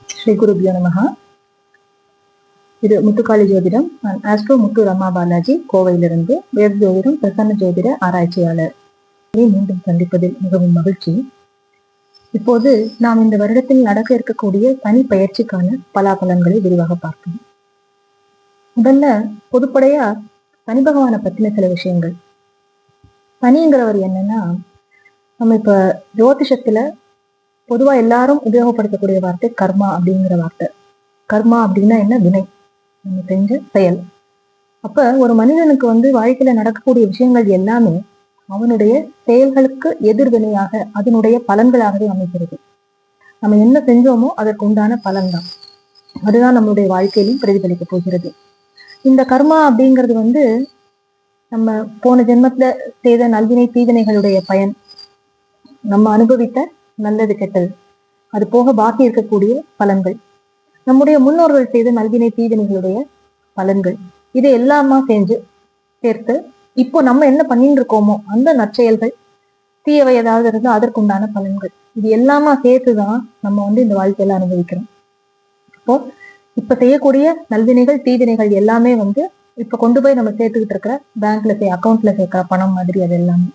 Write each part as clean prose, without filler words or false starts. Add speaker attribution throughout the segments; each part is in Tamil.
Speaker 1: ஸ்ரீ குருபியோ நமஹ. இது முத்துக்காளி ஜோதிடம். நான் ஆஸ்ட்ரோ முத்து ரமா பாலாஜி, கோவையிலிருந்து வேத ஜோதிடம் பிரசன்ன ஜோதிட ஆராய்ச்சியாளர். மீண்டும் சந்திப்பதில் மிகவும் மகிழ்ச்சி. இப்போது நாம் இந்த வருடத்தில் நடக்க இருக்கக்கூடிய தனி பயிற்சிக்கான பலாபலன்களை விரிவாக பார்க்கணும். முதல்ல பொதுப்படையா சனி பகவானை பத்தின சில விஷயங்கள். சனிங்கிறவர் என்னன்னா, நம்ம இப்ப ஜோதிஷத்துல பொதுவா எல்லாரும் உபயோகப்படுத்தக்கூடிய வார்த்தை கர்மா அப்படிங்கிற வார்த்தை. கர்மா அப்படின்னா என்ன? வினை, நம்ம செஞ்ச செயல். அப்ப ஒரு மனிதனுக்கு வாழ்க்கையில நடக்கக்கூடிய விஷயங்கள் எல்லாமே அவனுடைய செயல்களுக்கு எதிர்வினையாக அதனுடைய பலன்களாகவே அமைகிறது. நம்ம என்ன செஞ்சோமோ அதற்கு உண்டான பலன் தான், அதுதான் நம்மளுடைய வாழ்க்கையிலும் பிரதிபலிக்க போகிறது. இந்த கர்மா அப்படிங்கிறது நம்ம போன ஜென்மத்துல செய்த நல்வினை தீவினைகளுடைய பயன், நம்ம அனுபவித்த நல்லது கெட்டது, அது போக பாக்கி இருக்கக்கூடிய பலன்கள், நம்முடைய முன்னோர்கள் செய்த நல்வினை தீவினைகளுடைய பலன்கள், இது எல்லாமா சேர்த்து இப்போ நம்ம என்ன பண்ணிட்டு இருக்கோமோ அந்த நற்செயல்கள், தீயவை ஏதாவது இருந்தால் அதற்குண்டான பலன்கள், இது எல்லாமா சேர்த்துதான் நம்ம இந்த வாழ்க்கையில அனுபவிக்கிறோம். இப்போ இப்ப செய்யக்கூடிய நல்வினைகள் தீவினைகள் எல்லாமே இப்ப கொண்டு போய் நம்ம சேர்த்துக்கிட்டு இருக்கிற பேங்க்ல அக்கௌண்ட்ல சேர்க்கிற பணம் மாதிரி அது எல்லாமே.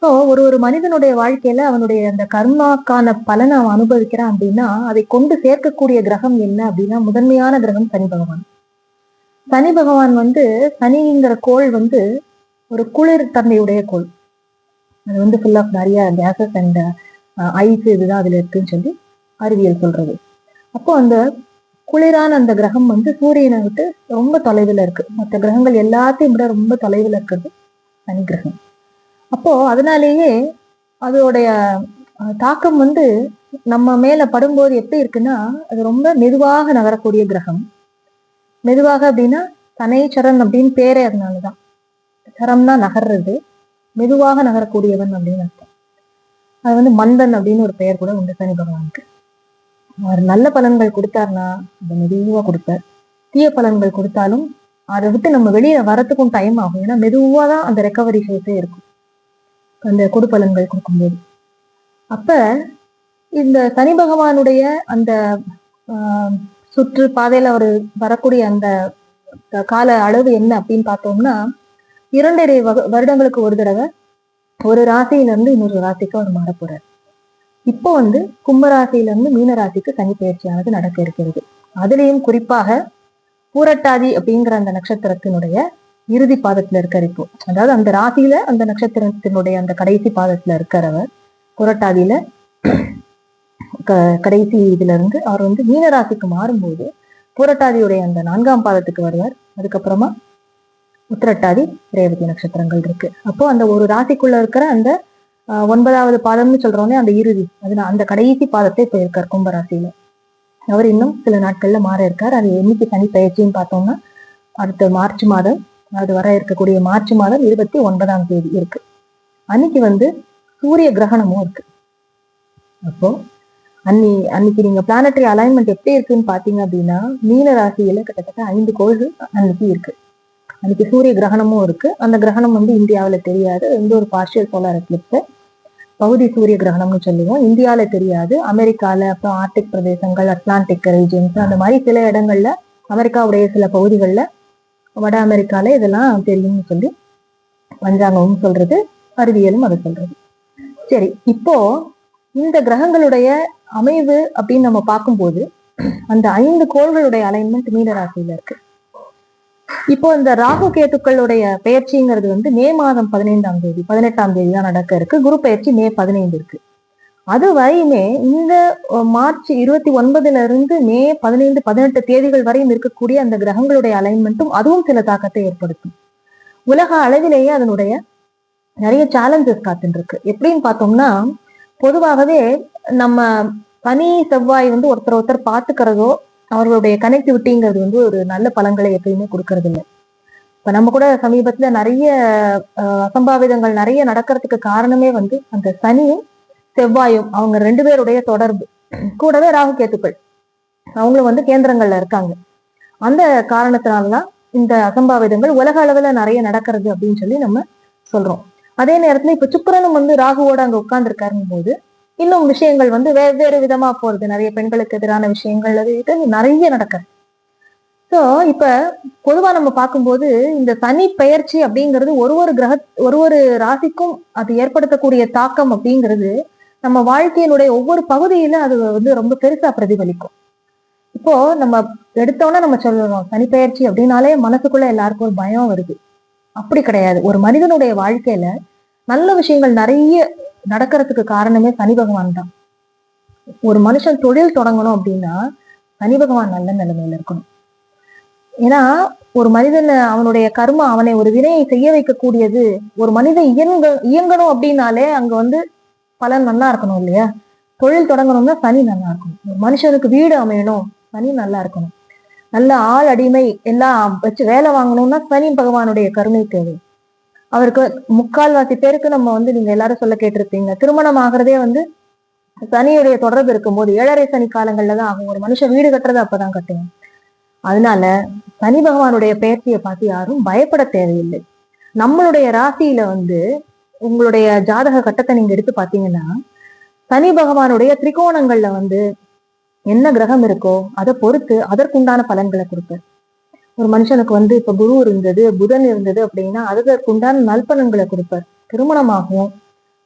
Speaker 1: ஸோ ஒரு மனிதனுடைய வாழ்க்கையில அவனுடைய அந்த கர்மாக்கான பலனை அவன் அனுபவிக்கிறான் அப்படின்னா, அதை கொண்டு சேர்க்கக்கூடிய கிரகம் என்ன அப்படின்னா, முதன்மையான கிரகம் சனி பகவான். சனி பகவான் சனிங்கிற கோள் ஒரு குளிர் தன்மையுடைய கோள். அது ஃபுல் ஆஃப் நிறைய கேசஸ் அண்ட் ஐஸ் இதுதான் அதுல இருக்குன்னு சொல்லி அறிவியல் சொல்றது. அப்போ அந்த குளிரான அந்த கிரகம் சூரியனை விட்டு ரொம்ப தொலைவில் இருக்கு. மற்ற கிரகங்கள் எல்லாத்தையும் விட ரொம்ப தொலைவில் இருக்கிறது சனி கிரகம். அப்போ அதனாலேயே அதோடைய தாக்கம் நம்ம மேல படும்போது எப்படி இருக்குன்னா, அது ரொம்ப மெதுவாக நகரக்கூடிய கிரகம். மெதுவாக அப்படின்னா சனைச்சரன் அப்படின்னு பேரே அதனாலதான். சரம்னா நகர்றது, மெதுவாக நகரக்கூடியவன் அப்படின்னு அர்த்தம். அது மந்தன் அப்படின்னு ஒரு பெயர் கூட உண்டு சனி பகவானுக்கு. அவர் நல்ல பலன்கள் கொடுத்தாருன்னா அதை மெதுவா கொடுப்பார். தீய பலன்கள் கொடுத்தாலும் அதை விட்டு நம்ம வெளியே வரத்துக்கும் டைம் ஆகும். ஏன்னா மெதுவா தான் அந்த ரெக்கவரி ஃபேஸே இருக்கும் அந்த கொடுப்பலன்கள் கொடுக்கும்போது. அப்ப இந்த சனி பகவானுடைய அந்த சுற்று பாதையில அவர் வரக்கூடிய அந்த கால அளவு என்ன அப்படின்னு பார்த்தோம்னா, 2.5 வருடங்களுக்கு ஒரு தடவை ஒரு ராசியிலிருந்து இன்னொரு ராசிக்கு அவர் மாற போறார். இப்போ கும்பராசியிலிருந்து மீன ராசிக்கு சனி பயிற்சியானது நடக்க இருக்கிறது. அதுலேயும் குறிப்பாக பூரட்டாதி அப்படிங்கிற அந்த நட்சத்திரத்தினுடைய இறுதி பாதத்துல இருக்கார் இப்போ. அதாவது அந்த ராசியில அந்த நட்சத்திரத்தினுடைய அந்த கடைசி பாதத்துல இருக்கிறவர் புரட்டாதியில கடைசி இதுல இருந்து அவர் மீன ராசிக்கு மாறும்போது புரட்டாதியுடைய அந்த 4ஆம் பாதத்துக்கு வருவார். அதுக்கப்புறமா உத்திரட்டாதி ரேவதி நட்சத்திரங்கள் இருக்கு. அப்போ அந்த ஒரு ராசிக்குள்ள இருக்கிற அந்த 9வது பாதம்னு சொல்றோன்னே அந்த இறுதி, அதுல அந்த கடைசி பாதத்தை போயிருக்கார் கும்பராசியில. அவர் இன்னும் சில நாட்கள்ல மாற இருக்கார். அது என்னைக்கு சனி பயிற்சின்னு பார்த்தோம்னா அடுத்த மார்ச் மாதம், அது வர இருக்கக்கூடிய மார்ச் மாதம் 29ஆம் தேதி இருக்கு. அன்னைக்கு சூரிய கிரகணமும் இருக்கு. அப்போ அன்னைக்கு நீங்க பிளானட்டரி அலைன்மெண்ட் எப்படி இருக்குன்னு பாத்தீங்க அப்படின்னா, மீன ராசியில கிட்டத்தட்ட 5 கோள்கள் அன்னைக்கு இருக்கு. அன்னைக்கு சூரிய கிரகணமும் இருக்கு. அந்த கிரகணம் இந்தியாவில தெரியாது. ஒரு பார்ஷியல் சோலார் எக்லிப்ஸ், பகுதி சூரிய கிரகணம்னு சொல்லுவோம். இந்தியாவில தெரியாது. அமெரிக்கால, அப்புறம் ஆர்டிக் பிரதேசங்கள், அட்லாண்டிக் ரீஜன்ஸ், அந்த மாதிரி சில இடங்கள்ல, அமெரிக்காவுடைய சில பகுதிகளில், வட அமெரிக்கால இதெல்லாம் தெரியும்னு சொல்லி பஞ்சாங்கமும் சொல்றது, அறிவியலும் அதை சொல்றது. சரி, இப்போ இந்த கிரகங்களுடைய அமைவு அப்படின்னு நம்ம பார்க்கும்போது அந்த 5 கோள்களுடைய அலைன்மெண்ட் மீன ராசியில இருக்கு. இப்போ இந்த ராகு கேத்துக்களுடைய பெயர்ச்சிங்கிறது மே மாதம் 15ஆம் தேதி 18ஆம் தேதி தான் நடக்க இருக்கு. குரு பெயர்ச்சி மே 15 இருக்கு. அது வரையுமே இந்த மார்ச் 29 இருந்து மே 15 18 தேதிகள் வரையும் இருக்கக்கூடிய அந்த கிரகங்களுடைய அலைன்மெண்ட்டும் அதுவும் சில தாக்கத்தை ஏற்படுத்தும். உலக அளவிலேயே அதனுடைய நிறைய சேலஞ்சஸ் காத்துட்டு இருக்கு. எப்படின்னு பார்த்தோம்னா, பொதுவாகவே நம்ம சனி செவ்வாய் ஒருத்தர் பார்த்துக்கிறதோ அவர்களுடைய கனெக்டிவிட்டிங்கிறது ஒரு நல்ல பலன்களை எப்பயுமே கொடுக்கறது இல்லை. இப்ப நம்ம கூட சமீபத்துல நிறைய அசம்பாவிதங்கள் நிறைய நடக்கிறதுக்கு காரணமே அந்த சனியும் செவ்வாயும் அவங்க 2 பேருடைய தொடர்பு, கூடவே ராகு கேத்துக்கள் அவங்களும் கேந்திரங்கள்ல இருக்காங்க. அந்த காரணத்தினாலதான் இந்த அசம்பாவிதங்கள் உலக அளவுல நிறைய நடக்கிறது அப்படின்னு சொல்லி நம்ம சொல்றோம். அதே நேரத்துல இப்ப சுக்கிரனும் ராகுவோட அங்க உட்கார்ந்து இருக்காருங்கும் போது இன்னும் விஷயங்கள் வந்து வெவ்வேறு விதமா போறது, நிறைய பெண்களுக்கு எதிரான விஷயங்கள் இது நிறைய நடக்குது. சோ இப்ப பொதுவா நம்ம பார்க்கும்போது இந்த சனி பெயர்ச்சி அப்படிங்கிறது ஒரு ஒரு ராசிக்கும் அது ஏற்படுத்தக்கூடிய தாக்கம் அப்படிங்கிறது நம்ம வாழ்க்கையினுடைய ஒவ்வொரு பகுதியில அது வந்து ரொம்ப பெருசா பிரதிபலிக்கும். இப்போ நம்ம எடுத்தோன்னே நம்ம சொல்லுவோம் சனி பெயர்ச்சி அப்படின்னாலே மனசுக்குள்ள எல்லாருக்கும் ஒரு பயம் வருது. அப்படி கிடையாது. ஒரு மனிதனுடைய வாழ்க்கையில நல்ல விஷயங்கள் நிறைய நடக்கிறதுக்கு காரணமே சனி பகவான் தான். ஒரு மனுஷன் தொழில் தொடங்கணும் அப்படின்னா சனி பகவான் நல்ல நிலைமையில இருக்கணும். ஏன்னா ஒரு மனிதன் அவனுடைய கர்மா அவனை ஒரு வினையை செய்ய வைக்கக்கூடியது. ஒரு மனிதன் இயங்கணும் அப்படின்னாலே அங்க வந்து பலன் நல்லா இருக்கணும் இல்லையா? தொழில் தொடங்கணும்னா சனி நல்லா இருக்கணும். ஒரு மனுஷனுக்கு வீடு அமையணும், சனி நல்லா இருக்கணும். நல்ல ஆள் அடிமை எல்லாம் வச்சு வேலை வாங்கணும்னா சனி பகவானுடைய கருணை தேவை. அவருக்கு முக்கால்வாசி பேருக்கு நம்ம வந்து நீங்க எல்லாரும் சொல்ல கேட்டிருப்பீங்க, திருமணம் ஆகிறதே வந்து சனியுடைய தொடர்பு இருக்கும்போது 7.5 சனி காலங்கள்ல தான் ஆகும். ஒரு மனுஷன் வீடு கட்டுறது அப்பதான் கட்டுவோம். அதனால சனி பகவானுடைய பெயர்ச்சியை பார்த்து யாரும் பயப்பட தேவையில்லை. நம்மளுடைய ராசியில வந்து உங்களுடைய ஜாதக கட்டத்தை நீங்க எடுத்து பாத்தீங்கன்னா சனி பகவானுடைய திரிகோணங்கள்ல வந்து என்ன கிரகம் இருக்கோ அதை பொறுத்து அதற்குண்டான பலன்களை கொடுப்பார். ஒரு மனுஷனுக்கு வந்து இப்ப குரு இருந்தது, புதன் இருந்தது அப்படின்னா அதற்குண்டான நல்பலன்களை கொடுப்பார். திருமணமாகும்,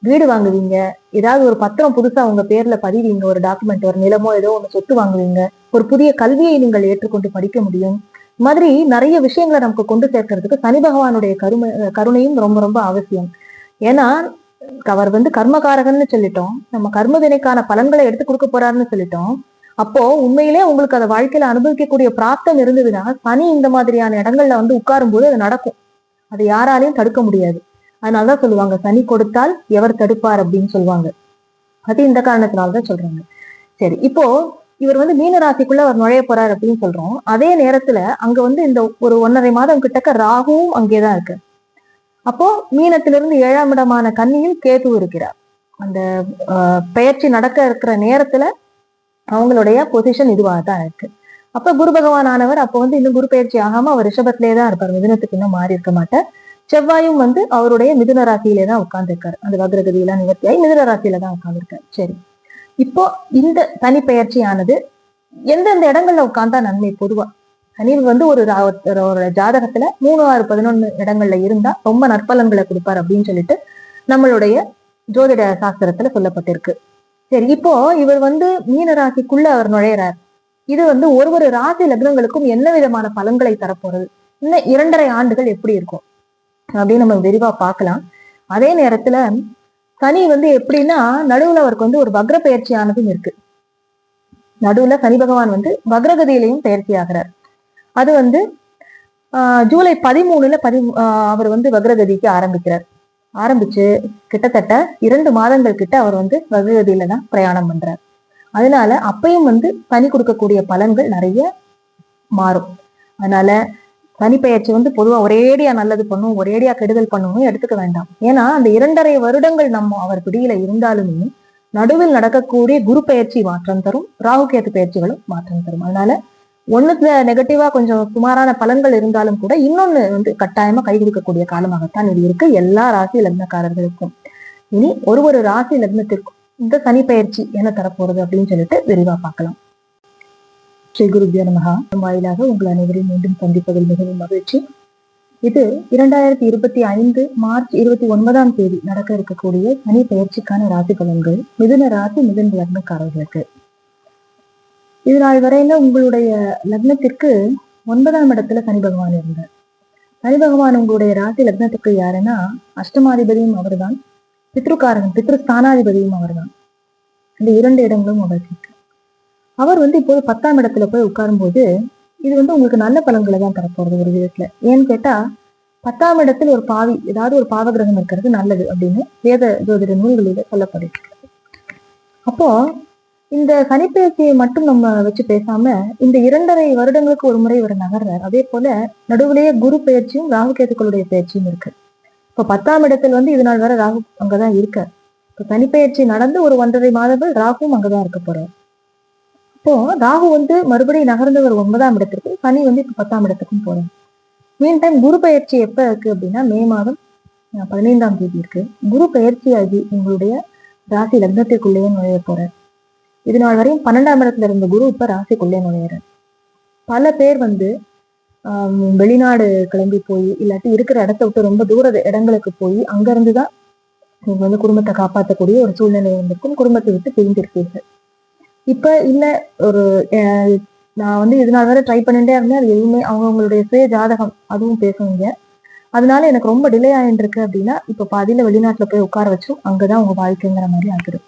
Speaker 1: வீடு வாங்குவீங்க, ஏதாவது ஒரு பத்திரம் புதுசா உங்க பேர்ல பதிவீங்க, ஒரு டாக்குமெண்ட், ஒரு நிலமோ ஏதோ ஒண்ணு சொத்து வாங்குவீங்க, ஒரு புதிய கல்வியை நீங்கள் ஏற்றுக்கொண்டு படிக்க முடியும். மாதிரி நிறைய விஷயங்களை நமக்கு கொண்டு சேர்க்கறதுக்கு சனி பகவானுடைய கருணையும் ரொம்ப ரொம்ப அவசியம். ஏன்னா அவர் வந்து கர்மகாரகன்னு சொல்லிட்டோம், நம்ம கர்ம வினைக்கான பலன்களை எடுத்து கொடுக்க போறாருன்னு சொல்லிட்டோம். அப்போ உண்மையிலே உங்களுக்கு அதை வாழ்க்கையில அனுபவிக்கக்கூடிய பிராப்தம் இருந்ததுன்னா சனி இந்த மாதிரியான இடங்கள்ல வந்து உட்காரும் போது அது நடக்கும். அது யாராலையும் தடுக்க முடியாது. அதனாலதான் சொல்லுவாங்க சனி கொடுத்தால் எவர் தடுப்பார் அப்படின்னு சொல்லுவாங்க. அது இந்த காரணத்தினால்தான் சொல்றாங்க. சரி, இப்போ இவர் வந்து மீன ராசிக்குள்ள அவர் நுழைய போறாரு அப்படின்னு சொல்றோம். அதே நேரத்துல அங்க வந்து இந்த ஒரு 1.5 மாதம் கிட்டக்க ராகுவும் அங்கேதான் இருக்கு. அப்போ மீனத்திலிருந்து 7ஆம் இடமான கன்னியில் கேது இருக்கிறார். அந்த பெயர்ச்சி நடக்க இருக்கிற நேரத்துல அவங்களுடைய பொசிஷன் இதுவாக தான் இருக்கு. அப்ப குரு பகவான் ஆனவர் அப்போ வந்து இன்னும் குரு பயிற்சி ஆகாம அவர் ரிஷபத்திலே தான் இருப்பார், மிதுனத்துக்கு இன்னும் மாறி இருக்க மாட்டார். செவ்வாயும் வந்து அவருடைய மிதுன ராசியிலே தான் உட்கார்ந்துருக்காரு. அந்த வக்ரகதியெல்லாம் நிவர்த்தியாகி மிதுன ராசியில தான் உட்கார்ந்துருக்காரு. சரி, இப்போ இந்த தனி பெயர்ச்சியானது எந்தெந்த இடங்கள்ல உட்கார்ந்தா நன்மை? பொதுவா சனி வந்து ஒரு ஜாதகத்துல 3, 6, 11 இடங்கள்ல இருந்தா ரொம்ப நற்பலன்களை கொடுப்பார் அப்படின்னு சொல்லிட்டு நம்மளுடைய ஜோதிட சாஸ்திரத்துல சொல்லப்பட்டிருக்கு. சரி, இப்போ இவர் வந்து மீன ராசிக்குள்ள அவர் நுழையிறார். இது வந்து ஒரு ராசி லக்னங்களுக்கும் என்ன விதமான பலன்களை தரப்போறது, இன்னும் 2.5 ஆண்டுகள் எப்படி இருக்கும் அப்படின்னு நம்ம விரிவா பார்க்கலாம். அதே நேரத்துல சனி வந்து எப்படின்னா நடுவுல அவருக்கு வந்து ஒரு வக்ர பயிற்சியானதும் இருக்கு. நடுவுல சனி பகவான் வந்து வக்ரகதியிலையும் பயிற்சி ஆகிறார். அது வந்து ஜூலை 13ல அவர் வந்து வக்ரகதிக்கு ஆரம்பிச்சு கிட்டத்தட்ட 2 மாதங்கள் கிட்ட அவர் வந்து வக்ரகதியில தான் பிரயாணம் பண்றார். அதனால அப்பயும் வந்து சனி கொடுக்கக்கூடிய பலன்கள் நிறைய மாறும். அதனால சனி பெயர்ச்சி வந்து பொதுவா ஒரேடியா நல்லது பண்ணும், ஒரேடியா கெடுதல் பண்ணணும்னு எடுத்துக்க வேண்டாம். ஏன்னா அந்த 2.5 வருடங்கள் நம்ம அவர் பிடியில இருந்தாலுமே நடுவில் நடக்கக்கூடிய குரு பயிற்சி மாற்றம் தரும், ராகு கேது பயிற்சிகளும் மாற்றம் தரும். அதனால ஒண்ணுல நெகட்டிவா கொஞ்சம் சுமாரான பலன்கள் இருந்தாலும் கூட இன்னொன்னு வந்து கட்டாயமா கை கொடுக்கக்கூடிய காலமாகத்தான் இது இருக்கு எல்லா ராசி லக்னக்காரர்களுக்கும். இனி ஒரு ராசி லக்னத்திற்கும் இந்த சனி பயிற்சி என்ன தரப்போறது அப்படின்னு சொல்லிட்டு விரிவா பார்க்கலாம். ஸ்ரீ குருபியோ நமஹ. வாயிலாக உங்கள் அனைவரையும் மீண்டும் சந்திப்பதில் மிகவும் மகிழ்ச்சி. இது 2025 மார்ச் 29ஆம் தேதி நடக்க இருக்கக்கூடிய சனி பயிற்சிக்கான ராசி பலன்கள் மிதுன ராசி மிதுன லக்னக்காரர்களுக்கு. இது நாள் வரையில உங்களுடைய லக்னத்திற்கு 9ஆம் இடத்துல சனி பகவான் இருந்தார். சனி பகவான் உங்களுடைய ராசி லக்னத்துக்கு யாருன்னா அஷ்டமாதிபதியும் அவர்தான், பித்ருக்காரன் பித்ருஸ்தானாதிபதியும் அவர்தான். இந்த 2 இடங்களும் அவருக்கு இருக்கு. அவர் வந்து இப்போது 10ஆம் இடத்துல போய் உட்காரும் போது இது வந்து உங்களுக்கு நல்ல பலன்களை தான் தரப்போறது ஒரு விதத்துல. ஏன்னு கேட்டா 10ஆம் இடத்தில் ஒரு பாவி, ஏதாவது ஒரு பாவ கிரகம் இருக்கிறது நல்லது அப்படின்னு வேத ஜோதிட நூல்களில சொல்லப்படுது. அப்போ இந்த சனிப்பெயர்ச்சியை மட்டும் நம்ம வச்சு பேசாம இந்த 2.5 வருடங்களுக்கு ஒரு முறை இவர் நகர்றார். அதே போல நடுவுலேயே குரு பயிற்சியும் ராகு கேதுக்களுடைய பயிற்சியும் இருக்கு. இப்ப 10ஆம் இடத்தில் வந்து இது நாள் வரை ராகு அங்கதான் இருக்க. இப்ப சனிப்பெயர்ச்சி நடந்து ஒரு 1.5 மாதங்கள் ராகுவும் அங்கதான் இருக்க போறார். இப்போ ராகு வந்து மறுபடியும் நகர்ந்தவர் 9ஆம் இடத்திற்கு, சனி வந்து இப்ப 10ஆம் இடத்துக்கும் போறார். மீன் டைம் குரு பயிற்சி எப்ப இருக்கு அப்படின்னா மே மாதம் 15ஆம் தேதி இருக்கு. குரு பயிற்சி ஆகி உங்களுடைய ராசி லக்னத்திற்குள்ளேயே நுழைய போறார். இது நாள் வரையும் 12ஆம் இடத்துல இருந்த குரு இப்ப ராசிக்குள்ளே நுழையிறார். பல பேர் வந்து வெளிநாடு கிளம்பி போய் இல்லாட்டி இருக்கிற இடத்த விட்டு ரொம்ப தூர இடங்களுக்கு போய் அங்க இருந்துதான் நீங்க வந்து குடும்பத்தை காப்பாற்றக்கூடிய ஒரு சூழ்நிலை இருந்திருக்கும். குடும்பத்தை விட்டு பிரிந்திருப்பீர்கள். இப்ப இல்ல ஒரு நான் வந்து இது நாள் வரை ட்ரை பண்ணிட்டே இருந்தேன், அது எதுவுமே அவங்களுடைய சுய ஜாதகம் அதுவும் பேசுவீங்க, அதனால எனக்கு ரொம்ப டிலே ஆயிட்டு இருக்கு அப்படின்னா இப்ப பாதியில வெளிநாட்டுல போய் உட்கார வச்சும் அங்கதான் உங்க வாழ்க்கைங்கிற மாதிரி ஆகிடும்.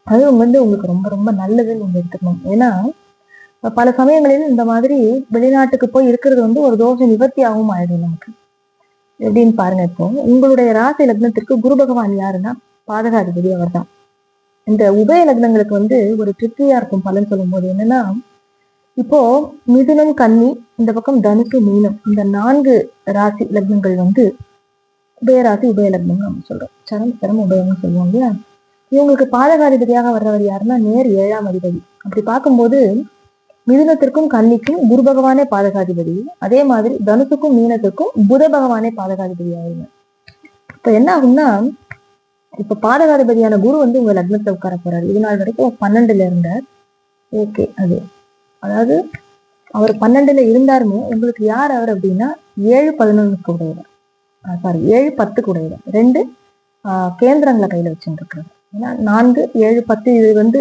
Speaker 1: அது வந்து உங்களுக்கு ரொம்ப ரொம்ப நல்லதுன்னு நீங்க எடுத்துக்கணும். ஏன்னா பல சமயங்களில் இந்த மாதிரி வெளிநாட்டுக்கு போய் இருக்கிறது வந்து ஒரு தோஷ நிவர்த்தியாகவும் ஆயிடும் நமக்கு. எப்படின்னு பாருங்க, இப்போ உங்களுடைய ராசி லக்னத்திற்கு குரு பகவான் யாருன்னா பாதகாதிபதி அவர் தான். இந்த உபய லக்னங்களுக்கு வந்து ஒரு திருப்தியா இருக்கும் பலன் சொல்லும் போது என்னன்னா, இப்போ மிதுனம் கன்னி இந்த பக்கம் தனுசு மீனம் இந்த 4 ராசி லக்னங்கள் வந்து உபயராசி உபய லக்னம் நம்ம சொல்றோம். சரம் உபயம்னு சொல்லுவோம் இல்லையா. இவங்களுக்கு பாதகாதிபதியாக வர்றவர் யாருன்னா நேர் 7ஆம் அதிபதி. அப்படி பார்க்கும்போது மிதுனத்திற்கும் கன்னிக்கும் குரு பகவானே பாதகாதிபதி, அதே மாதிரி தனுசுக்கும் மீனத்திற்கும் புத பகவானே பாதகாதிபதி ஆயிருங்க. இப்ப என்ன ஆகும்னா, இப்ப பாதகாதிபதியான குரு வந்து உங்க லக்னத்தை உட்கார போறாரு. இது நாள் வரைக்கும் 12ல இருந்தார். ஓகே, அது அதாவது அவர் 12ல இருந்தாருமே உங்களுக்கு யார் அவர் அப்படின்னா 7-11 உடையவர், சாரி 7-10 உடையவர். 2 கேந்திரங்களை கையில வச்சுருக்காரு. ஏன்னா 4, 7, 10 இது வந்து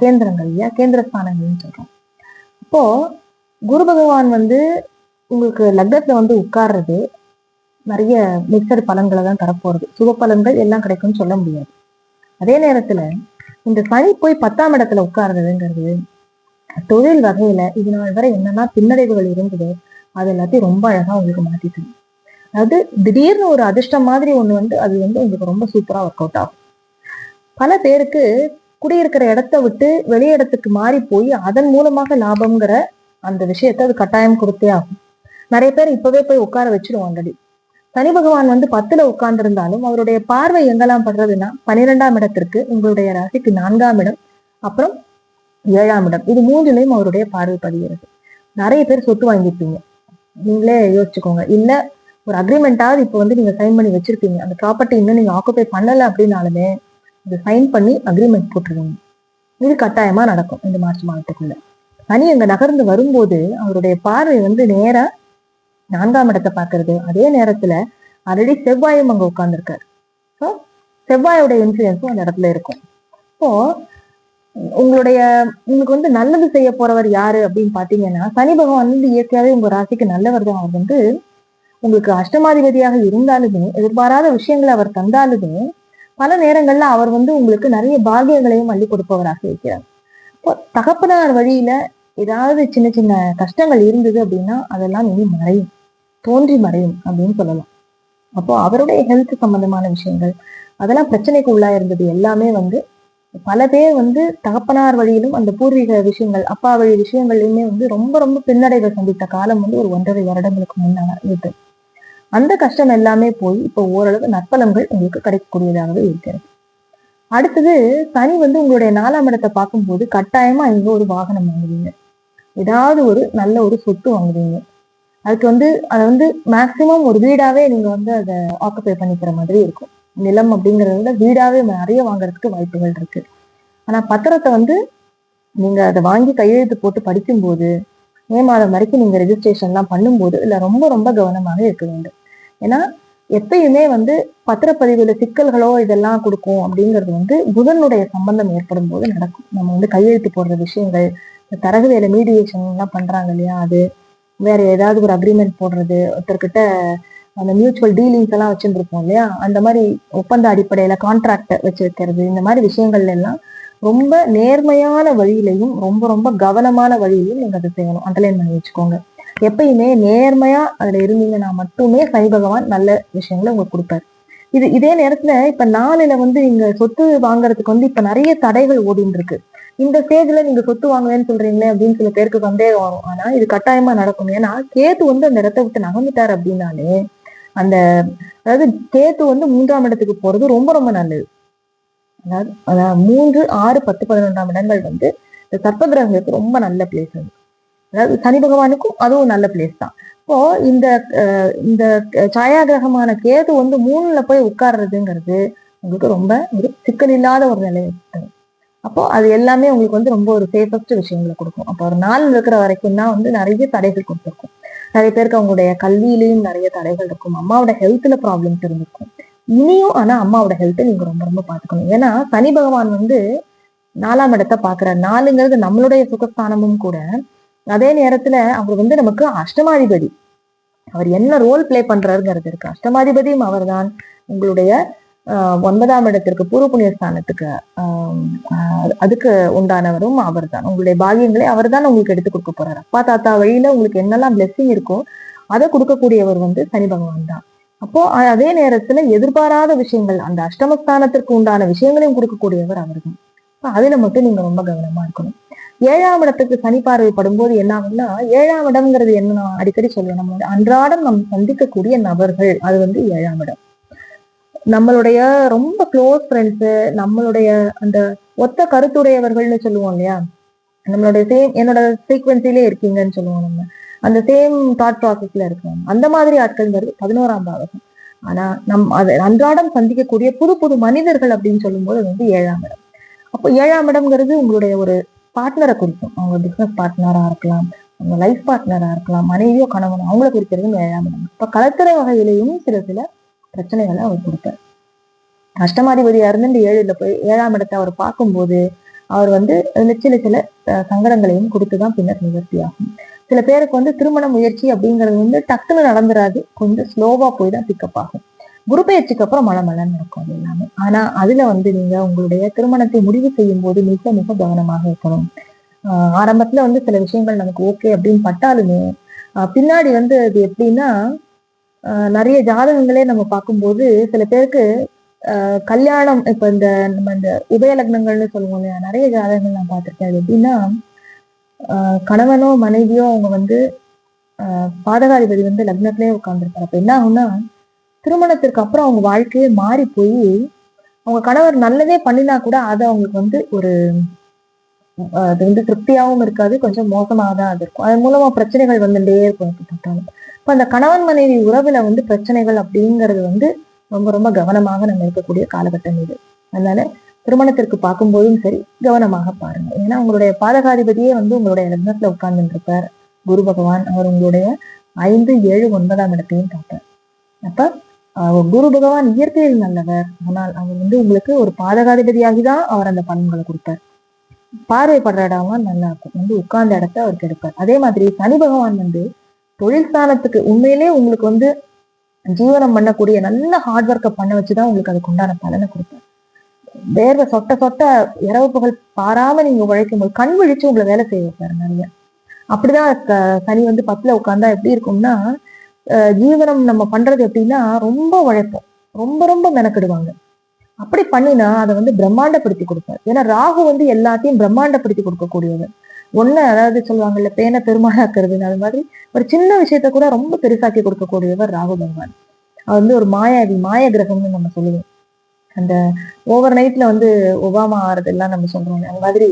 Speaker 1: கேந்திரங்கள் இல்லையா, கேந்திர ஸ்தானங்கள்னு சொல்றோம். இப்போ குரு பகவான் வந்து உங்களுக்கு லக்னத்துல வந்து உட்கார்றது நிறைய மிக்சடு பலன்களை தான் தரப்போறது. சுப பலன்கள் எல்லாம் கிடைக்கும்னு சொல்ல முடியாது. அதே நேரத்துல இந்த சனி போய் 10ஆம் இடத்துல உட்கார்றதுங்கிறது தொழில் வகையில இது நாள் வரை என்னன்னா பின்னடைவுகள் இருந்தது, அது எல்லாத்தையும் ரொம்ப அழகா உங்களுக்கு மாத்திட்டு, அதாவது திடீர்னு ஒரு அதிர்ஷ்டம் மாதிரி ஒண்ணு வந்து அது வந்து உங்களுக்கு ரொம்ப சூப்பரா ஒர்க் அவுட் ஆகும். பல பேருக்கு குடியிருக்கிற இடத்த விட்டு வெளி இடத்துக்கு மாறி போய் அதன் மூலமாக லாபம்ங்கிற அந்த விஷயத்த அது கட்டாயம் கொடுத்தே ஆகும். நிறைய பேர் இப்பவே போய் உட்கார வச்சிருவோம். ஆல்ரெடி சனி பகவான் வந்து 10ல உட்கார்ந்து இருந்தாலும் அவருடைய பார்வை எங்கெல்லாம் படுறதுன்னா 12ஆம் இடத்திற்கு, உங்களுடைய ராசிக்கு 4ஆம் இடம், அப்புறம் 7ஆம் இடம், இது 3லையும் அவருடைய பார்வை பதிகிறது. நிறைய பேர் சொத்து வாங்கியிருப்பீங்க, நீங்களே யோசிச்சுக்கோங்க. இல்ல ஒரு அக்ரிமெண்டாவது இப்போ வந்து நீங்க சைன் பண்ணி வச்சிருப்பீங்க, அந்த ப்ராப்பர்ட்டி இன்னும் நீங்க ஆக்குபை பண்ணல அப்படின்னாலுமே இதை சைன் பண்ணி அக்ரிமெண்ட் போட்டுருவீங்க. இது கட்டாயமா நடக்கும் இந்த மார்ச் மாதத்துக்குள்ள. சனி அங்க நகர்ந்து வரும்போது அவருடைய பார்வை வந்து நேரா 4ஆம் இடத்தை பார்க்கறது. அதே நேரத்துல ஆல்ரெடி செவ்வாயும் அங்க உட்கார்ந்துருக்காரு. ஸோ செவ்வாயோட இன்ஃபுளுன்ஸும் அந்த இடத்துல இருக்கும். இப்போ உங்களுக்கு வந்து நல்லது செய்ய போறவர் யாரு அப்படின்னு பாத்தீங்கன்னா, சனி பகவான் வந்து இயற்கையாவே உங்க ராசிக்கு நல்லவர் தான். அவர் வந்து உங்களுக்கு அஷ்டமாதிபதியாக இருந்தாலுமே, எதிர்பாராத விஷயங்களை அவர் தந்தாலுமே, பல நேரங்கள்ல அவர் வந்து உங்களுக்கு நிறைய பாகியங்களையும் அள்ளி கொடுப்பவராக இருக்கிறார். இப்போ தகப்பனார் வழியில ஏதாவது சின்ன சின்ன கஷ்டங்கள் இருந்தது அப்படின்னா அதெல்லாம் இனி மறையும், தோன்றி மறையும் அப்படின்னு சொல்லலாம். அப்போ அவருடைய ஹெல்த் சம்பந்தமான விஷயங்கள் அதெல்லாம் பிரச்சனைக்கு உள்ளா இருந்தது எல்லாமே வந்து பல பேர் வந்து தகப்பனார் வழியிலும் அந்த பூர்வீக விஷயங்கள் அப்பா வழி விஷயங்கள்லயுமே வந்து ரொம்ப ரொம்ப பின்னடைவை சந்தித்த காலம் வந்து ஒரு 1.5 வருடங்களுக்கு முன்னாக இருக்கு. அந்த கஷ்டம் எல்லாமே போய் இப்போ ஓரளவு நற்பலன்கள் உங்களுக்கு கிடைக்கக்கூடியதாகவே இருக்கிறது. அடுத்தது சனி வந்து உங்களுடைய 4ஆம் இடத்தை பார்க்கும்போது கட்டாயமா இங்க ஒரு வாகனம் வாங்குவீங்க, ஏதாவது ஒரு நல்ல ஒரு சொத்து வாங்குவீங்க. அதுக்கு வந்து அதை வந்து மேக்சிமம் ஒரு வீடாவே நீங்க வந்து அதை ஆக்குபை பண்ணிக்கிற மாதிரி இருக்கும். நிலம் அப்படிங்கறத வீடாவே நிறைய வாங்குறதுக்கு வாய்ப்புகள் இருக்கு. ஆனா பத்திரத்தை வந்து நீங்க அதை வாங்கி கையெழுத்து போட்டு படிக்கும்போது மே மாதம் வரைக்கும் நீங்க ரெஜிஸ்ட்ரேஷன் எல்லாம் பண்ணும்போது இல்ல ரொம்ப ரொம்ப கவனமாக இருக்க வேண்டும். ஏன்னா எப்பயுமே வந்து பத்திரப்பதிவுல சிக்கல்களோ இதெல்லாம் கொடுக்கும் அப்படிங்கிறது வந்து புதனுடைய சம்பந்தம் ஏற்படும் போது நடக்கும். நம்ம வந்து கையெழுத்து போடுற விஷயங்கள், தரகு வேலை மீடியேஷன் எல்லாம் பண்றாங்க இல்லையா, அது வேற ஏதாவது ஒரு அக்ரிமெண்ட் போடுறது, ஒருத்தர்கிட்ட அந்த மியூச்சுவல் டீலிங்ஸ் எல்லாம் வச்சுருப்போம் இல்லையா, அந்த மாதிரி ஒப்பந்த அடிப்படையில கான்ட்ராக்ட் வச்சு வைக்கிறது, இந்த மாதிரி விஷயங்கள்ல எல்லாம் ரொம்ப நேர்மையான வழியிலையும் ரொம்ப ரொம்ப கவனமான வழியிலையும் நீங்க அதை செய்யணும். அண்டர்லைன் பண்ணி வச்சுக்கோங்க. எப்பயுமே நேர்மையா அதுல இருந்தீங்கன்னா மட்டுமே சனி பகவான் நல்ல விஷயங்களை உங்களுக்கு கொடுப்பாரு. இதே நேரத்துல இப்ப 4ல வந்து நீங்க சொத்து வாங்குறதுக்கு வந்து இப்ப நிறைய தடைகள் ஓடின்னு இருக்கு. இந்த ஸ்டேஜ்ல நீங்க சொத்து வாங்குவேன்னு சொல்றீங்களே அப்படின்னு சில பேருக்கு சந்தேகம் வரும். ஆனா இது கட்டாயமா நடக்கும். ஏன்னா கேத்து வந்து அந்த இடத்த விட்டு நகர்ந்துட்டாரு அப்படின்னாலே அந்த அதாவது கேத்து வந்து 3ஆம் இடத்துக்கு போறது ரொம்ப ரொம்ப நல்லது. அதாவது 3, 6, 10, 11ஆம் இடங்கள் வந்து இந்த சர்ப்ப கிரகங்களுக்கு ரொம்ப நல்ல பிளேஸ் அது. அதாவது சனி பகவானுக்கும் அதுவும் நல்ல பிளேஸ் தான். இப்போ இந்த இந்த சாயா கிரகமான கேது வந்து 3ல போய் உட்கார்றதுங்கிறது உங்களுக்கு ரொம்ப ஒரு சிக்கல் இல்லாத ஒரு நிலையை தரும். அப்போ அது எல்லாமே உங்களுக்கு வந்து ரொம்ப ஒரு சேஃபஸ்ட் விஷயங்களை கொடுக்கும். அப்போ ஒரு நாள் இருக்கிற வரைக்கும் தான் வந்து நிறைய தடைகள் கொடுத்துருக்கும். நிறைய பேருக்கு அவங்களுடைய கல்வியிலையும் நிறைய தடைகள் இருக்கும். அம்மாவோட ஹெல்த்ல ப்ராப்ளம்ஸ் இருந்திருக்கும். இனியும் ஆனா அம்மாவோட ஹெல்த்தை நீங்க ரொம்ப ரொம்ப பாத்துக்கணும். ஏன்னா சனி பகவான் வந்து 4ஆம் இடத்தை பாக்குறார். 4ங்கிறது நம்மளுடைய சுகஸ்தானமும் கூட. அதே நேரத்துல அவர் வந்து நமக்கு அஷ்டமாதிபதி. அவர் என்ன ரோல் பிளே பண்றாருங்கிறது இருக்கு. அஷ்டமாதிபதியும் அவர் தான். உங்களுடைய 9ஆம் இடத்திற்கு பூர்வ புண்ணிய ஸ்தானத்துக்கு அதுக்கு உண்டானவரும் அவர் தான். உங்களுடைய பாகியங்களை அவர் தான் உங்களுக்கு எடுத்து கொடுக்க போறாரு. அப்பா தாத்தா வழியில உங்களுக்கு என்னெல்லாம் பிளெஸிங் இருக்கோ அதை கொடுக்கக்கூடியவர் வந்து சனி பகவான் தான். அப்போ அதே நேரத்துல எதிர்பாராத விஷயங்கள், அந்த அஷ்டமஸ்தானத்திற்கு உண்டான விஷயங்களையும் கொடுக்கக்கூடியவர் அவர் தான். அதுல மட்டும் நீங்க ரொம்ப கவனமா இருக்கணும். 7ஆம் இடத்துக்கு சனி பார்வைப்படும் போது என்ன ஆகும்னா, 7ஆம் இடம்ங்கிறது என்ன நான் அடிக்கடி சொல்லுவேன், நம்மளோட அன்றாடம் நம்ம சந்திக்கக்கூடிய நபர்கள், அது வந்து 7ஆம் இடம். நம்மளுடைய ரொம்ப க்ளோஸ் ஃப்ரெண்ட்ஸு, நம்மளுடைய அந்த ஒத்த கருத்துடையவர்கள்னு சொல்லுவோம் இல்லையா, நம்மளுடைய சேம் என்னோட சீக்வன்சிலே இருக்கீங்கன்னு சொல்லுவோம் நம்ம. அந்த சேம் தாட் ப்ராசஸ்ல இருக்கணும். அந்த மாதிரி ஆட்கள்ங்கிறது 11ஆம் பாவகம். ஆனா அது அன்றாடம் சந்திக்கக்கூடிய புது புது மனிதர்கள் அப்படின்னு சொல்லும்போது அது வந்து 7ஆம் இடம். அப்போ 7ஆம் இடம்ங்கிறது உங்களுடைய ஒரு பார்ட்னரை குறிக்கும். அவங்க பிசினஸ் பார்ட்னரா இருக்கலாம், அவங்க லைஃப் பார்ட்னரா இருக்கலாம், மனைவியோ கணவனோ, அவங்கள குறிக்கிறது 7ஆம் இடம். இப்ப கலத்திரை வகையிலையும் சில பிரச்சனைகளை அவர் கொடுத்தார். அஷ்டமாதிபதியா இருந்து 7ல போய் 7ஆம் இடத்தை அவர் பார்க்கும்போது அவர் வந்து சில சங்கடங்களையும் கொடுத்துதான் பின்னர் நிவர்த்தி ஆகும். சில பேருக்கு வந்து திருமண முயற்சி அப்படிங்கிறது வந்து டக்குன்னு நடந்துராது, கொஞ்சம் ஸ்லோவா போய் தான் பிக்கப் ஆகும். குரு பயிற்சிக்கு அப்புறம் மலமலன்னு இருக்கும் அது எல்லாமே. ஆனா அதுல வந்து நீங்க உங்களுடைய திருமணத்தை முடிவு செய்யும் போது மிக மிக கவனமாக இருக்கணும். ஆரம்பத்துல வந்து சில விஷயங்கள் நமக்கு ஓகே அப்படின்னு பட்டாலுமே பின்னாடி வந்து அது எப்படின்னா, நிறைய ஜாதகங்களே நம்ம பார்க்கும்போது சில பேருக்கு கல்யாணம், இப்ப நம்ம இந்த உதய லக்னங்கள்னு சொல்லுவோம் இல்லையா, நிறைய ஜாதகங்கள் நான் பார்த்திருக்கேன். அது எப்படின்னா, கணவனோ மனைவியோ அவங்க வந்து பாதகாதிபதி வந்து லக்னத்திலேயே உட்கார்ந்துருப்பாரு. அப்ப என்ன ஆகும்னா, திருமணத்திற்கு அப்புறம் அவங்க வாழ்க்கையே மாறி போய் அவங்க கணவர் நல்லதே பண்ணினா கூட அதை அவங்களுக்கு வந்து ஒரு அது வந்து திருப்தியாகவும் இருக்காது, கொஞ்சம் மோசமாக தான் அது இருக்கும். அதன் மூலமா பிரச்சனைகள் வந்துட்டே இருக்கும். இப்ப அந்த கணவன் மனைவி உறவுல வந்து பிரச்சனைகள் அப்படிங்கிறது வந்து ரொம்ப ரொம்ப கவனமாக நம்ம இருக்கக்கூடிய காலகட்டம் இது. அதனால திருமணத்திற்கு பார்க்கும்போதும் சரி கவனமாக பாருங்க. ஏன்னா உங்களுடைய பாதகாதிபதியே வந்து உங்களுடைய லக்னத்துல உட்கார்ந்து இருப்பார் குரு பகவான். அவர் உங்களுடைய 5, 7, 9ஆம் இடத்தையும் பார்ப்பார். அப்ப குரு பகவான் இயற்கையில் நல்லவர், ஆனால் அவர் வந்து உங்களுக்கு ஒரு பாதகாதிபதியாகிதான் அவர் அந்த பலன்களை கொடுப்பார். பார்வைப்படுற இடம்லாம் நல்லா இருக்கும், வந்து உட்கார்ந்த இடத்த அவர் கெடுப்பார். அதே மாதிரி சனி பகவான் வந்து தொழில் ஸ்தானத்துக்கு உண்மையிலே உங்களுக்கு வந்து ஜீவனம் பண்ணக்கூடிய நல்ல ஹார்ட் ஒர்க்கை பண்ண வச்சுதான் உங்களுக்கு அதுக்கு உண்டான பலனை கொடுப்பார். வேர்வை சொட்ட சொட்ட இரவு பகல் பாராம நீங்க உழைக்கும் போது கண் விழிச்சு உங்களை வேலை செய்ய வைப்பாரு நிறைய. அப்படிதான் சனி வந்து 10ல உட்கார்ந்தா எப்படி இருக்கும்னா, ஜீவனம் நம்ம பண்றது எப்படின்னா ரொம்ப உழைப்போம், ரொம்ப ரொம்ப மெனக்கிடுவாங்க. அப்படி பண்ணினா அதை வந்து பிரம்மாண்டப்படுத்தி கொடுப்பாரு. ஏன்னா ராகு வந்து எல்லாத்தையும் பிரம்மாண்டப்படுத்தி கொடுக்கக்கூடியவர். அதாவது சொல்லுவாங்கல்ல, பேனை பெருமாளாக்குறதுன்னு, அது மாதிரி ஒரு சின்ன விஷயத்த கூட ரொம்ப பெருசாக்கி கொடுக்கக்கூடியவர் ராகு பகவான். அது வந்து ஒரு மாய கிரகம்னு நம்ம சொல்லுவோம். அந்த ஓவர் நைட்ல வந்து ஒபாமா ஆறது எல்லாம் நம்ம சொல்றோம். அந்த மாதிரி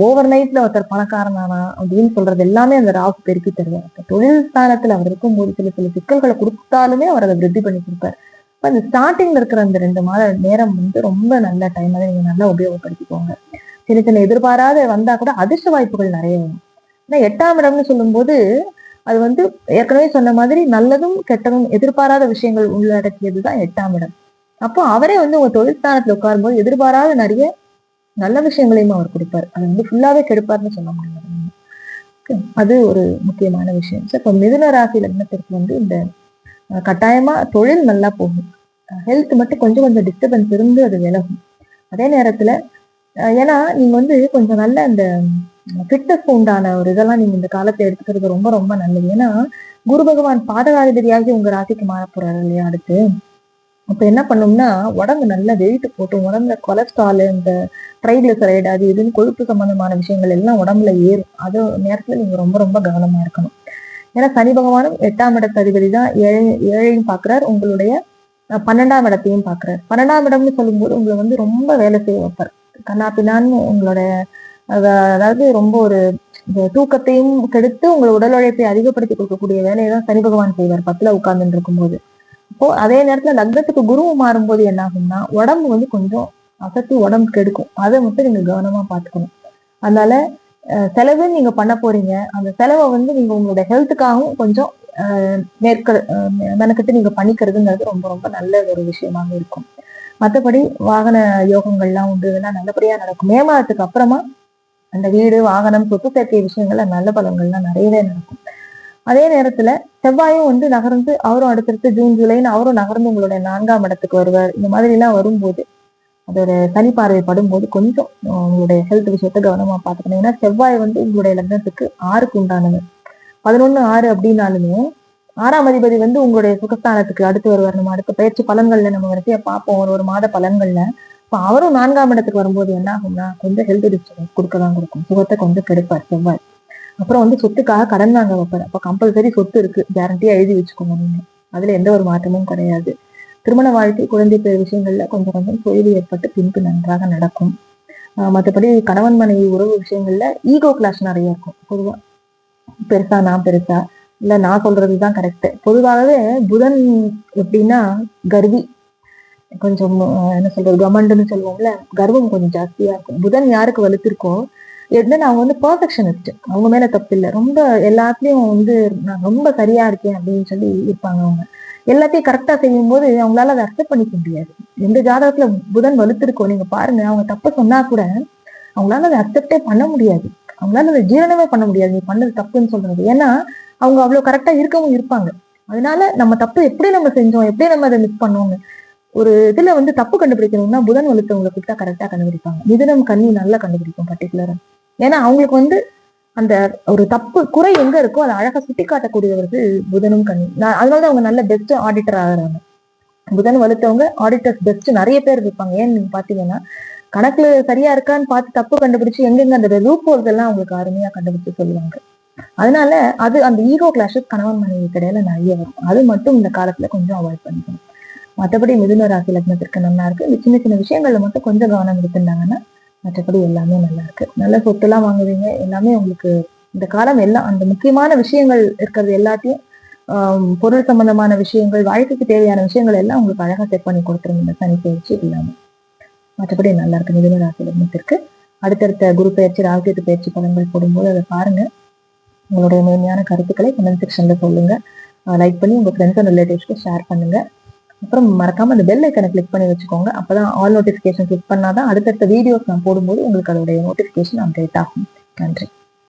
Speaker 1: ஓவர் நைட்ல ஒருத்தர் பணக்காரனானா அப்படின்னு சொல்றது எல்லாமே அந்த ராகு பெருக்கி தருவார். தொழில் ஸ்தானத்துல அவர் இருக்கும்போது சில சிக்கல்களை கொடுத்தாலுமே அவர் அதை விருத்தி பண்ணி கொடுப்பார். இப்ப அந்த ஸ்டார்டிங்ல இருக்கிற அந்த 2 மாத நேரம் வந்து ரொம்ப நல்ல டைம். அதை நீங்க நல்லா உபயோகப்படுத்திக்கோங்க. சின்ன எதிர்பாராத வந்தா கூட அதிர்ஷ்ட வாய்ப்புகள் நிறைய வரும். ஏன்னா 8ஆம் இடம்னு சொல்லும்போது அது வந்து ஏற்கனவே சொன்ன மாதிரி நல்லதும் கெட்டதும் எதிர்பாராத விஷயங்கள் உள்ளடக்கியதுதான் 8ஆம் இடம். அப்போ அவரே வந்து உங்க தொழில் ஸ்தானத்துல உட்காரும்போது எதிர்பாராத நிறைய நல்ல விஷயங்களையும் அவர் கொடுப்பார். அது வந்து ஃபுல்லாவே கெடுப்பார்னு சொல்ல முடியாது. அது ஒரு முக்கியமான விஷயம். இப்ப மிதுன ராசி லக்னத்திற்கு வந்து இந்த கட்டாயமா தொழில் நல்லா போகும், ஹெல்த் மட்டும் கொஞ்சம் டிஸ்டர்பன்ஸ் இருந்து அது விலகும். அதே நேரத்துல ஏன்னா நீங்க வந்து கொஞ்சம் நல்ல இந்த ஃபிட்னஸ் உண்டான ஒரு இதெல்லாம் நீங்க இந்த காலத்தை எடுத்துக்கிறது ரொம்ப ரொம்ப நல்லது. ஏன்னா குரு பகவான் பாதகாதிபதியாகி உங்க ராசிக்கு மாற போறாரு இல்லையா அடுத்து. அப்ப என்ன பண்ணும்னா, உடம்பு நல்லா வெயிட் போட்டு உடம்புல கொலஸ்ட்ரால், இந்த ட்ரைகிளிசரைடு, அது இதுன்னு கொழுப்பு சம்பந்தமான விஷயங்கள் எல்லாம் உடம்புல ஏறும். அது நேரத்துல நீங்க ரொம்ப ரொம்ப கவனமா இருக்கணும். ஏன்னா சனி பகவானும் 8ஆம் இடத்து அதிபதி தான், ஏழையும் பாக்குறார், உங்களுடைய 12ஆம் இடத்தையும் பாக்குறாரு. 12ஆம் இடம்னு சொல்லும்போது உங்களை வந்து ரொம்ப வேலை செய்ய வைப்பார். கண்ணாப்பினான்னு உங்களுடைய அதாவது ரொம்ப ஒரு தூக்கத்தையும் கெடுத்து உங்களை உடல் உழைப்பை அதிகப்படுத்தி கொடுக்கக்கூடிய வேலையை தான் சனி பகவான் செய்வார் 10ல உட்கார்ந்துட்டு இருக்கும்போது. இப்போ அதே நேரத்துல லக்னத்துக்கு குருவும் மாறும்போது என்ன ஆகும்னா உடம்பு வந்து கொஞ்சம் அசத்தி உடம்பு கெடுக்கும். அதை மட்டும் நீங்க கவனமா பாத்துக்கணும். அதனால செலவு நீங்க பண்ண போறீங்க. அந்த செலவை வந்து நீங்க உங்களோட ஹெல்த்துக்காகவும் கொஞ்சம் மெனக்கிட்டு நீங்க பண்ணிக்கிறதுங்கிறது ரொம்ப ரொம்ப நல்ல ஒரு விஷயமாக இருக்கும். மற்றபடி வாகன யோகங்கள்லாம் உண்டு, இதெல்லாம் நல்லபடியா நடக்கும். மே மாதத்துக்கு அப்புறமா அந்த வீடு, வாகனம், சொத்து சேர்க்கை விஷயங்கள்ல நல்ல பலன்கள்லாம் நிறையவே நடக்கும். அதே நேரத்துல செவ்வாயும் வந்து நகர்ந்து அவரும் அடுத்தடுத்து ஜூன் ஜூலைன்னு அவரும் நகர்ந்து உங்களுடைய 4ஆம் இடத்துக்கு வருவார். இந்த மாதிரி எல்லாம் வரும்போது அதோட சனி பார்வை படும்போது கொஞ்சம் உங்களுடைய ஹெல்த் விஷயத்த கவனமா பாத்துக்கணும். ஏன்னா செவ்வாய் வந்து உங்களுடைய லக்னத்துக்கு 6க்கு உண்டானது. 11/6 அப்படின்னாலுமே 6ஆம் அதிபதி வந்து உங்களுடைய சுகஸ்தானத்துக்கு அடுத்து வருவார். நம்ம அடுத்த பயிற்சி பலன்கள்ல நம்ம வரிசையா பார்ப்போம் ஒரு மாத பலன்கள்ல. இப்ப அவரும் 4ஆம் இடத்துக்கு வரும்போது என்ன ஆகும்னா கொஞ்சம் ஹெல்த் டிஸ்டர்பன்ஸ் கொடுக்கதான் கொடுக்கும். சுகத்தை கொஞ்சம் கெடுப்பார் செவ்வாய். அப்புறம் வந்து சொத்துக்காக கடன் வாங்க வைப்பார். அப்ப கம்பல்சரி சொத்து இருக்கு, கேரண்டியா எழுதி வச்சுக்கோங்க நீங்க. அதுல எந்த ஒரு மாற்றமும் கிடையாது. திருமண வாழ்க்கை, குழந்தை பேர் விஷயங்கள்ல கொஞ்சம் கொஞ்சம் தொய்வு ஏற்பட்டு பின்பு நன்றாக நடக்கும். மற்றபடி கணவன் மனைவி உறவு விஷயங்கள்ல ஈகோ கிளாஷ் நிறைய இருக்கும். பொதுவா பெருசா நான் பெருசா இல்ல நான் சொல்றதுதான் கரெக்ட். பொதுவாகவே புதன் எப்படின்னா கர்வி, கொஞ்சம் என்ன சொல்றது கமண்டுன்னு சொல்லுவோம்ல, கர்வம் கொஞ்சம் ஜாஸ்தியா இருக்கும். புதன் யாருக்கு வலுத்திருக்கோ எதுனா அவங்க வந்து பெர்ஃபெக்ஷனிஸ்ட், அவங்க மேல தப்பு இல்லை. ரொம்ப எல்லாத்துலயும் வந்து நான் ரொம்ப சரியா இருக்கேன் அப்படின்னு சொல்லி இருப்பாங்க. அவங்க எல்லாத்தையும் கரெக்டா செய்யும் போது அவங்களால அதை அக்செப்ட் பண்ணிக்க முடியாது. எந்த ஜாதகத்துல புதன் வலுத்திருக்கோ நீங்க பாருங்க, அவங்க தப்பு சொன்னா கூட அவங்களால அதை அக்செப்டே பண்ண முடியாது. அவங்களால அதை ஜீரணமே பண்ண முடியாது நீ பண்ணது தப்புன்னு சொல்றது. ஏன்னா அவங்க அவ்வளவு கரெக்டா இருக்கவும் இருப்பாங்க. அதனால நம்ம தப்பு எப்படி நம்ம செஞ்சோம், எப்படி நம்ம அதை மிஸ் பண்ணோம்னு ஒரு இதுல வந்து தப்பு கண்டுபிடிக்கணும்னா புதன் வலுத்தவங்களை கிட்ட கரெக்டா கண்டுபிடிப்பாங்க. மிதுனம் கன்னி நல்லா கண்டுபிடிக்கும் பர்டிகுலரா. ஏன்னா அவங்களுக்கு வந்து அந்த ஒரு தப்பு குறை எங்க இருக்கோ அதை அழகா சுட்டி காட்டக்கூடியவர்கள் புதனும் கன்னி. அதனாலதான் அவங்க நல்ல பெஸ்ட் ஆடிட்டர் ஆகிறாங்க. புதன் வலுத்தவங்க ஆடிட்டர்ஸ் பெஸ்ட் நிறைய பேர் இருப்பாங்க. ஏன்னு நீங்க பாத்தீங்கன்னா கணக்குல சரியா இருக்கான்னு பார்த்து தப்பு கண்டுபிடிச்சு எங்கெங்க அந்த லூப் ஹோல்ஸ் எல்லாம் அவங்களுக்கு அருமையா கண்டுபிடிச்சு சொல்லுவாங்க. அதனால அது அந்த ஈகோ கிளாஷஸ் கணவன் மனைவி கிடையில நிறைய வரும். அது மட்டும் இந்த காலத்துல கொஞ்சம் அவாய்ட் பண்ணிக்கணும். மற்றபடி மிதுன ராசி லக்னத்திற்கு நல்லா இருக்கு. இந்த சின்ன சின்ன விஷயங்கள்ல மட்டும் கொஞ்சம் கவனம் எடுத்திருந்தாங்கன்னா மற்றபடி எல்லாமே நல்லா இருக்கு. நல்ல சொத்து எல்லாம் வாங்குவீங்க. எல்லாமே உங்களுக்கு இந்த காலம் எல்லாம் அந்த முக்கியமான விஷயங்கள் இருக்கிறது எல்லாத்தையும் பொருள் சம்பந்தமான விஷயங்கள், வாழ்க்கைக்கு தேவையான விஷயங்கள் எல்லாம் உங்களுக்கு அழகா செட் பண்ணி கொடுத்துருங்க இந்த சனி பயிற்சி இல்லாம. மற்றபடி நல்லா இருக்கு மிதுன ராசி லக்னத்திற்கு. அடுத்தடுத்த குரு பயிற்சி, ராகுகேது பயிற்சி பலன்கள் போடும்போது அதை பாருங்க. உங்களுடைய மேன்மையான கருத்துக்களை கமெண்ட் செக்ஷன்ல சொல்லுங்க. லைக் பண்ணி உங்க ஃப்ரெண்ட்ஸ் அண்ட் ரிலேட்டிவ்ஸ்க்கு ஷேர் பண்ணுங்க. அப்புறம் மறக்காம அந்த பெல் ஐக்கனை கிளிக் பண்ணி வச்சுக்கோங்க. அப்பதான் ஆல் நோட்டிபிகேஷன் கிளிக் பண்ணாதான் அடுத்தடுத்த வீடியோஸ் நான் போடும்போது உங்களுக்கு அதோடைய நோட்டிபிகேஷன் அப்டேட் ஆகும். நன்றி.